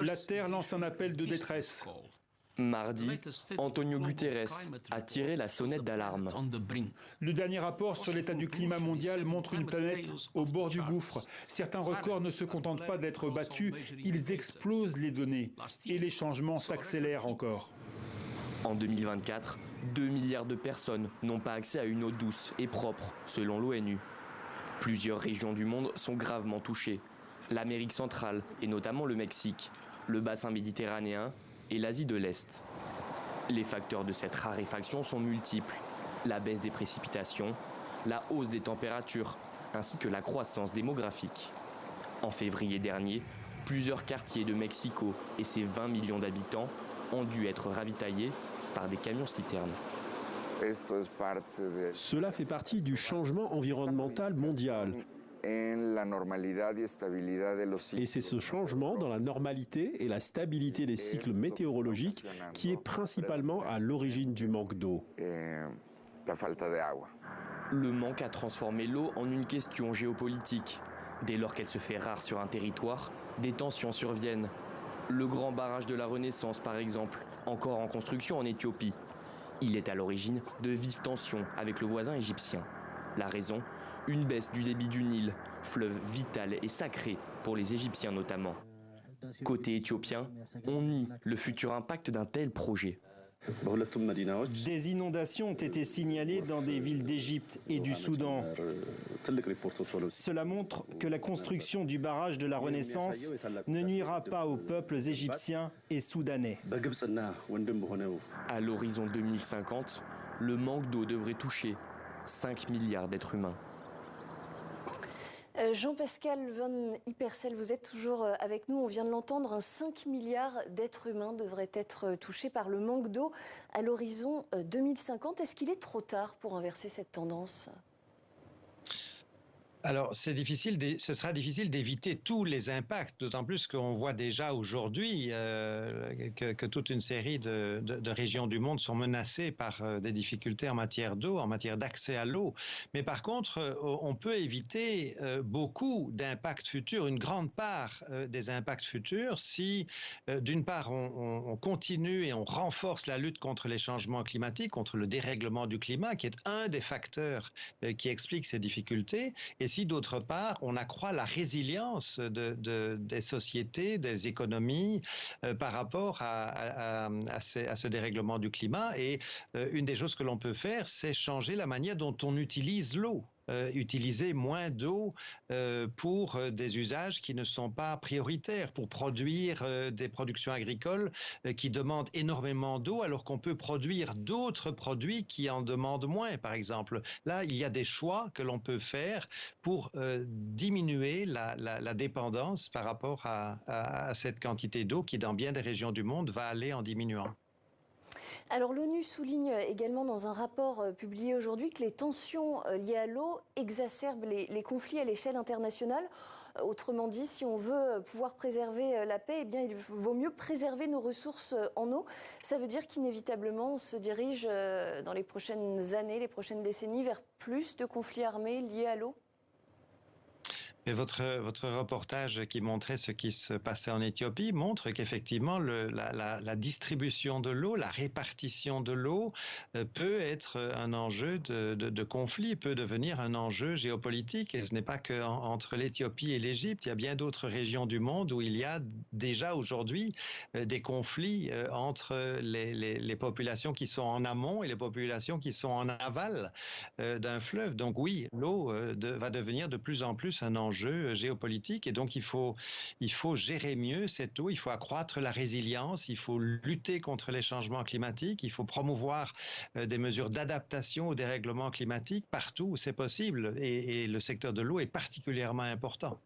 La Terre lance un appel de détresse. Mardi, Antonio Guterres a tiré la sonnette d'alarme. Le dernier rapport sur l'état du climat mondial montre une planète au bord du gouffre. Certains records ne se contentent pas d'être battus, ils explosent les données et les changements s'accélèrent encore. En 2024, 2 milliards de personnes n'ont pas accès à une eau douce et propre, selon l'ONU. Plusieurs régions du monde sont gravement touchées. L'Amérique centrale, et notamment le Mexique, le bassin méditerranéen et l'Asie de l'Est. Les facteurs de cette raréfaction sont multiples. La baisse des précipitations, la hausse des températures, ainsi que la croissance démographique. En février dernier, plusieurs quartiers de Mexico et ses 20 millions d'habitants ont dû être ravitaillés par des camions-citernes. Cela fait partie du changement environnemental mondial. Et c'est ce changement dans la normalité et la stabilité des cycles météorologiques qui est principalement à l'origine du manque d'eau. Le manque a transformé l'eau en une question géopolitique. Dès lors qu'elle se fait rare sur un territoire, des tensions surviennent. Le grand barrage de la Renaissance, par exemple, encore en construction en Éthiopie. Il est à l'origine de vives tensions avec le voisin égyptien. La raison, une baisse du débit du Nil, fleuve vital et sacré pour les Égyptiens notamment. Côté éthiopien, on nie le futur impact d'un tel projet. Des inondations ont été signalées dans des villes d'Égypte et du Soudan. Cela montre que la construction du barrage de la Renaissance ne nuira pas aux peuples égyptiens et soudanais. À l'horizon 2050, le manque d'eau devrait toucher 5 milliards d'êtres humains. Jean-Pascal Van Ippersel, vous êtes toujours avec nous. On vient de l'entendre, 5 milliards d'êtres humains devraient être touchés par le manque d'eau à l'horizon 2050. Est-ce qu'il est trop tard pour inverser cette tendance ? Alors, ce sera difficile d'éviter tous les impacts, d'autant plus qu'on voit déjà aujourd'hui que toute une série de régions du monde sont menacées par des difficultés en matière d'eau, en matière d'accès à l'eau. Mais par contre, on peut éviter beaucoup d'impacts futurs, une grande part des impacts futurs, si d'une part on continue et on renforce la lutte contre les changements climatiques, contre le dérèglement du climat, qui est un des facteurs qui explique ces difficultés, et si d'autre part, on accroît la résilience des sociétés, des économies par rapport à ce dérèglement du climat. Et une des choses que l'on peut faire, c'est changer la manière dont on utilise l'eau. Utiliser moins d'eau pour des usages qui ne sont pas prioritaires, pour produire des productions agricoles qui demandent énormément d'eau, alors qu'on peut produire d'autres produits qui en demandent moins, par exemple. Là, il y a des choix que l'on peut faire pour diminuer la dépendance par rapport à cette quantité d'eau qui, dans bien des régions du monde, va aller en diminuant. Alors l'ONU souligne également dans un rapport publié aujourd'hui que les tensions liées à l'eau exacerbent les conflits à l'échelle internationale. Autrement dit, si on veut pouvoir préserver la paix, eh bien, il vaut mieux préserver nos ressources en eau. Ça veut dire qu'inévitablement, on se dirige dans les prochaines années, les prochaines décennies, vers plus de conflits armés liés à l'eau ? Et votre reportage qui montrait ce qui se passait en Éthiopie montre qu'effectivement la distribution de l'eau, la répartition de l'eau peut être un enjeu de conflit, peut devenir un enjeu géopolitique. Et ce n'est pas qu'entre l'Éthiopie et l'Égypte, il y a bien d'autres régions du monde où il y a déjà aujourd'hui des conflits entre les populations qui sont en amont et les populations qui sont en aval d'un fleuve. Donc oui, l'eau va devenir de plus en plus un enjeu géopolitique, et donc il faut gérer mieux cette eau, il faut accroître la résilience, il faut lutter contre les changements climatiques, il faut promouvoir des mesures d'adaptation au dérèglement climatique partout où c'est possible, et le secteur de l'eau est particulièrement important.